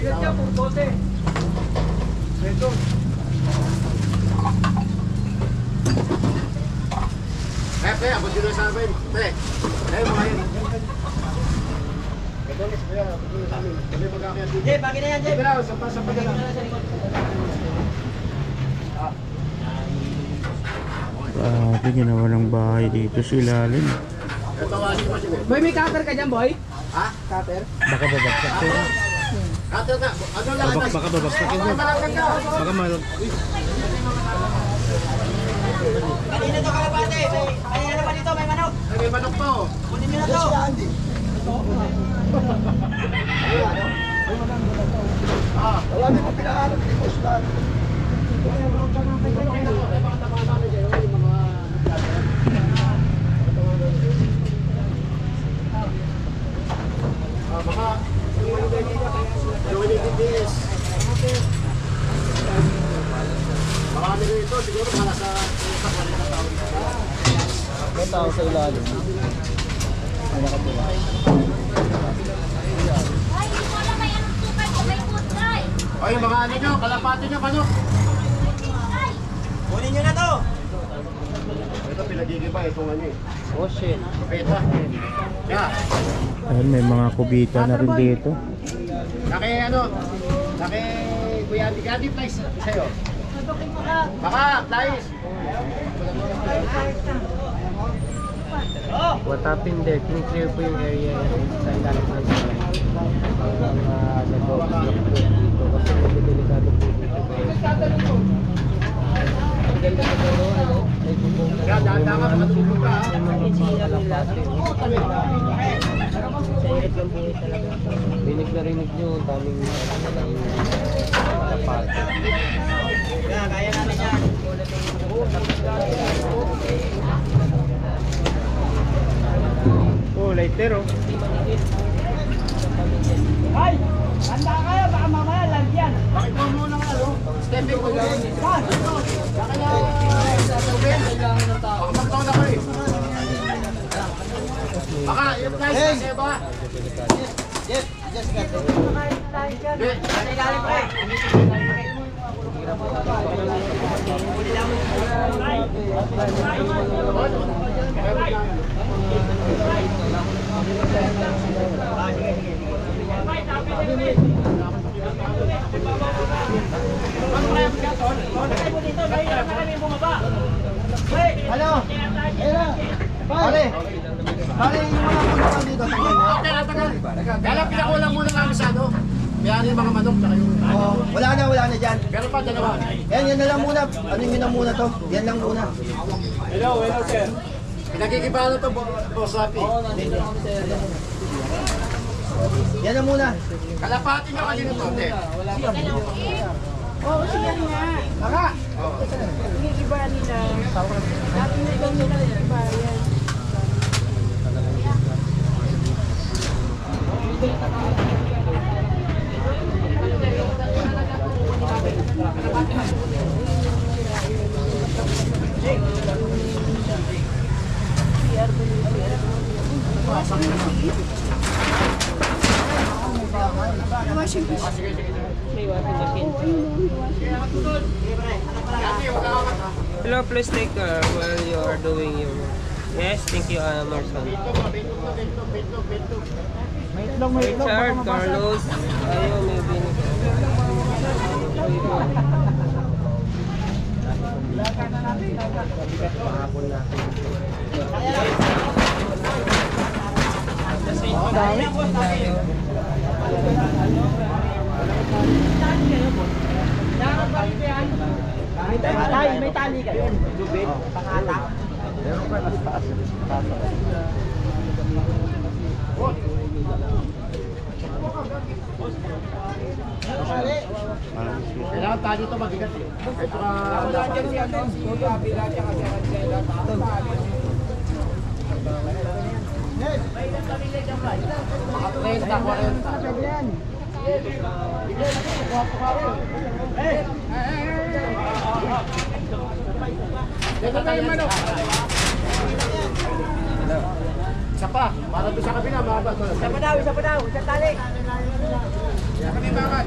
Pre, abot yun sa amin. Pre, tayo mga yun. Ito guys, pre, abot yun sa amin. Kami mag-akyat dito. Jay, bagay na yan, Jay. Pero, sampa na lang. Grabe, ginawa ng bahay dito sa ilalim. Boy, may cutter ka dyan, boy? Ha? Cutter? Baka babagsak ko. Cutter na. Ano lang? Baka babagsak ko. Baka malog. Kanina to kalapate. Kanina naman dito, may manok. May manok po. Kunin nyo na to. Wala din mo pinaharap ni Kustan. Baka marami rin ito, siguro para sa May tao sa ilalim. Ay, nakatula. Ay, hindi mo alam may anong sukay ko, may food try. Oy, mga ano nyo, kalapati nyo, manok. Kunin nyo na to. Ito pinagigiba, itong ano eh. Oh shit. Kapeta. Yeah. Ayun, may mga kubita na rin dito. Laki ano, laki Kuya Andy. Kuya Andy, flies sa'yo. Baka, flies. What happened there? Clear po yung area sa ilalim ng bahay. Ang nag-block po dito kasi medyo delikado po dito. Ang ganda ko pero ano, may bubong na Kaya dahan-dahan ka, matulog ka ha. Rinig na rinig nyo, ang daming tapat. Kaya namin yan. Oh, lighter oh. Ay! Handa kayo, baka mamaya lagyan. Bakit mo muna nga, no? Stepping ko lang. Saan? Baka na sasabihin. Baka magtaon ako eh. Baka, yung flies, kasi ba? Galing pa eh. Ano? Pare! Pare, yung mga punukan dito, tanggal na. Tagal. Kaya lang pinakulang muna namin sa ano. Mayroon yung mga manok, tsaka yung... Wala na dyan. Pero pa, dalawa. Yan na lang muna. Ano yun na muna to? Yan lang muna. Hello, sir. Pinagigibahan ito, Boss Rapi. Yan na muna. Kalapati nyo kanina to, te. Oo, siya nga. Baka! Iba nila. Dati na ikaw nila iba yan. Washing machine. May washing machine. Hello, please take while you are doing your work. Yes, thank you, Marson. Richard, Carlos, ayaw, may binig. Mahapon na. May tali kayo. Lubid, pangata. Meron pa nas taas. Kailangan tayo dito magigat eh. Ito ka... Mga 30, 40. Isa pa. Para doon sa kabila, mahaba. Isa pa daw, isang tali. Kami bakal.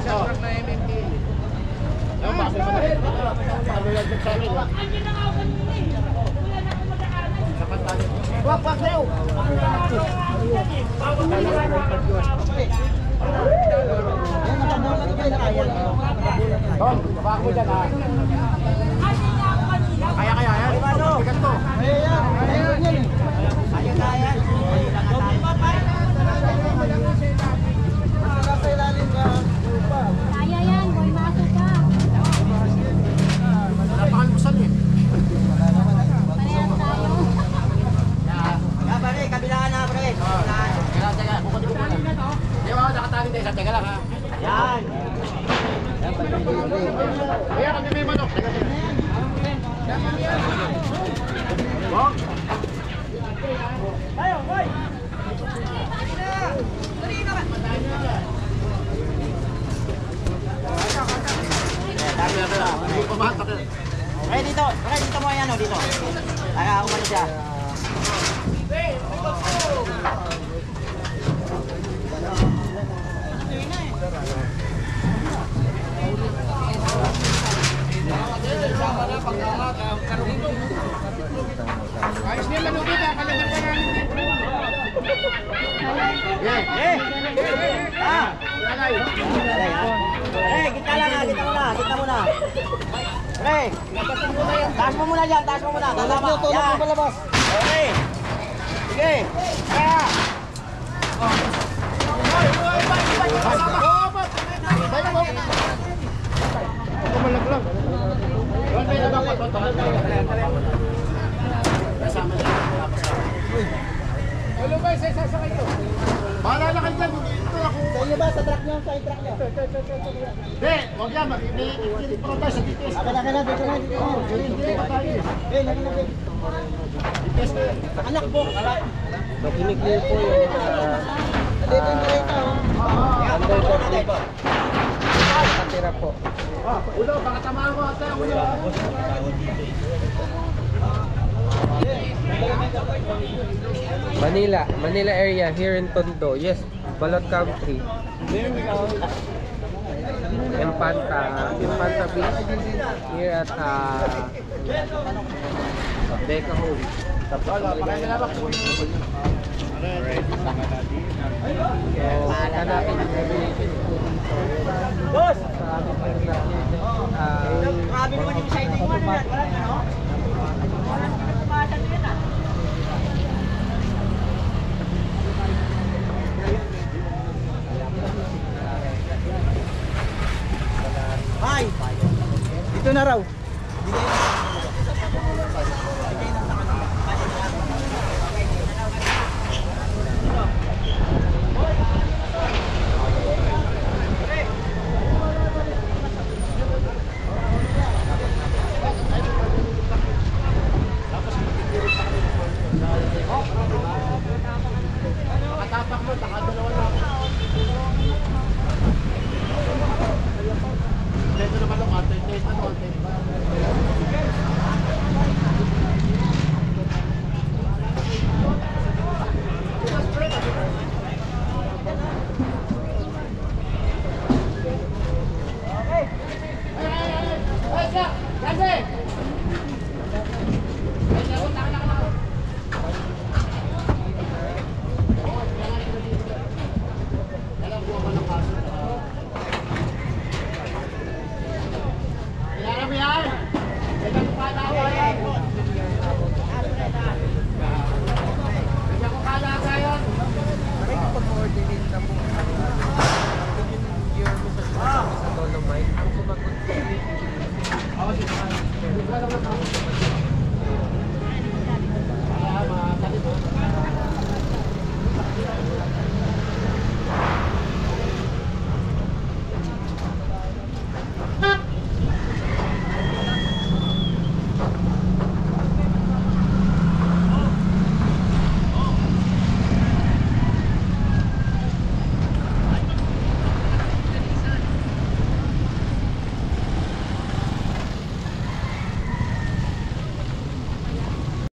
Sa truck na MMT. Ano ba? Paano yan sa akin? Sa pantali. Wag kayo! Tom, baba ko dyan ha. Kaya yan. Bigat to. Kaya yan, boy, masok ka. Napakalbusan eh. Parehas tayo. Ya, pare, kabilaan na, pare. Teka, kukunin ko muna. Di ba, nakatali tayo. Teka lang ha. Yan. Kaya kami may manok. Teka. Bong. Tayo, boy. Hindi ko mahatak eh. Pare, dito mo yan, dito. Para umalis siya. Ayos niya manugit ha. Kalagyan pa namin dito. Lalay. Pare, kita lang ha, kita muna. Pare, taas mo muna dyan, Tatama. Yan. Pare. Sige. Kaya. Ako malaglag. Doon may nabang kasama niya. Hello guys, sasakay ko. Bahala na kayo dyan. Ito ako. Sa inyo ba? Sa truck nyo? Sa truck nyo? Hindi, huwag yan. Makikinig pa tayo sa DTS. Dito na. Hindi, tayo. Lagi na. DTS na yan. Anak po. Makinig niyo po yung Dito yung direkta. underdog po. Nakatira po. Ulo, baka tamaan mo ate. Ulo. Manila area here in Tondo. Yes, Balot Country. Infanta Beach here at Deca Home. Wala, pakaya na ba? So, hanapin yung relation po dito. Boss! Sa aming mga Grabe naman yung sighting mo. Wala na, no? Wala na tumasa din ah. Bye! Dito na raw. Makatapak mo, takadalawa